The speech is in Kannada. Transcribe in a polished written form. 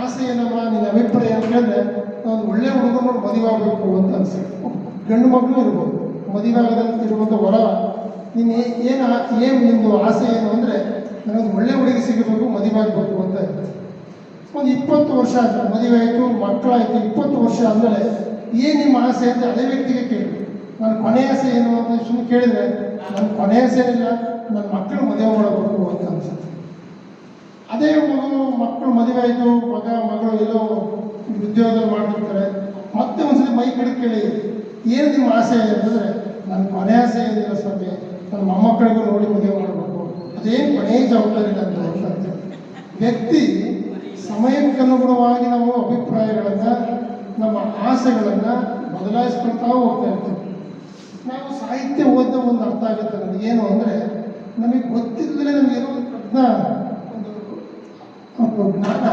ಆಸೆ ಏನಮ್ಮ, ನಿನ್ನ ಅಭಿಪ್ರಾಯ ಅಂತ ಕೇಳಿದ್ರೆ ಒಂದು ಒಳ್ಳೆ ಹುಡುಗನ ಮದುವೆ ಆಗಬೇಕು ಅಂತ ಅನ್ಸುತ್ತೆ. ಗಂಡು ಮಕ್ಕಳು ಇರ್ಬೋದು, ಮದುವೆ ಆಗದಂತ ಇರುವಂಥ ಹೊರ ನೀನು ಏನು ನಿಂದು ಆಸೆ ಏನು ಅಂದರೆ ನನಗೆ ಒಳ್ಳೆ ಹುಡುಗಿ ಸಿಗಬೇಕು, ಮದುವೆ ಆಗಬೇಕು ಅಂತ ಇರುತ್ತೆ. ಒಂದು 20 ವರ್ಷ ಆಯಿತು, ಮದುವೆ ಆಯಿತು, ಮಕ್ಕಳಾಯಿತು. 20 ವರ್ಷ ಆದಮೇಲೆ ಏನು ನಿಮ್ಮ ಆಸೆ ಅಂತ ಅದೇ ವ್ಯಕ್ತಿಗೆ ಕೇಳಿ, ನನ್ನ ಕೊನೆ ಆಸೆ ಏನು ಅಂತ ಸುಮ್ಮನೆ ಕೇಳಿದರೆ ನನ್ನ ಕೊನೆ ಆಸೆ ಏನಿಲ್ಲ, ನನ್ನ ಮಕ್ಕಳು ಮದುವೆ ಮಾಡಬೇಕು ಅಂತ ಅನ್ಸುತ್ತೆ. ಅದೇ ಮಕ್ಕಳು ಮದುವೆ ಆಯಿತು, ಮಗಳು ಎಲ್ಲೋ ಉದ್ಯೋಗದಲ್ಲಿ ಮಾಡ್ತಿರ್ತಾರೆ. ಮತ್ತೆ ಒಂದ್ಸಲಿ ಮೈ ಕಡೆ ಕೇಳಿ ಏನು ನಿಮ್ಮ ಆಸೆ ಅಂತಂದರೆ ನನ್ನ ಕೊನೆ ಆಸೆ ಏನಿಲ್ಲ ಸ್ವಾಮಿ, ನನ್ನ ಮೊಮ್ಮಕ್ಕಳಿಗೂ ನೋಡಿ ಮದುವೆ ಮಾಡಬೇಕು, ಅದೇನು ಕೊನೆಯ ಜವಾಬ್ದಾರಿ ನಂದು ಅಂತ. ವ್ಯಕ್ತಿ ಸಮಯಕ್ಕನುಗುಣವಾಗಿ ನಾವು ಅಭಿಪ್ರಾಯಗಳನ್ನು, ನಮ್ಮ ಆಸೆಗಳನ್ನು ಬದಲಾಯಿಸ್ಕೊಳ್ತಾ ಹೋಗ್ತಾ ಇರ್ತೀವಿ. ನಾವು ಸಾಹಿತ್ಯ ಓದಿದ ಒಂದು ಅರ್ಥ ಆಗುತ್ತೆ ನಮಗೆ, ಏನು ಅಂದರೆ ನಮಗೆ ಗೊತ್ತಿಲ್ಲದೆ ನಮಗಿರೋ ಒಂದು ಜ್ಞಾನ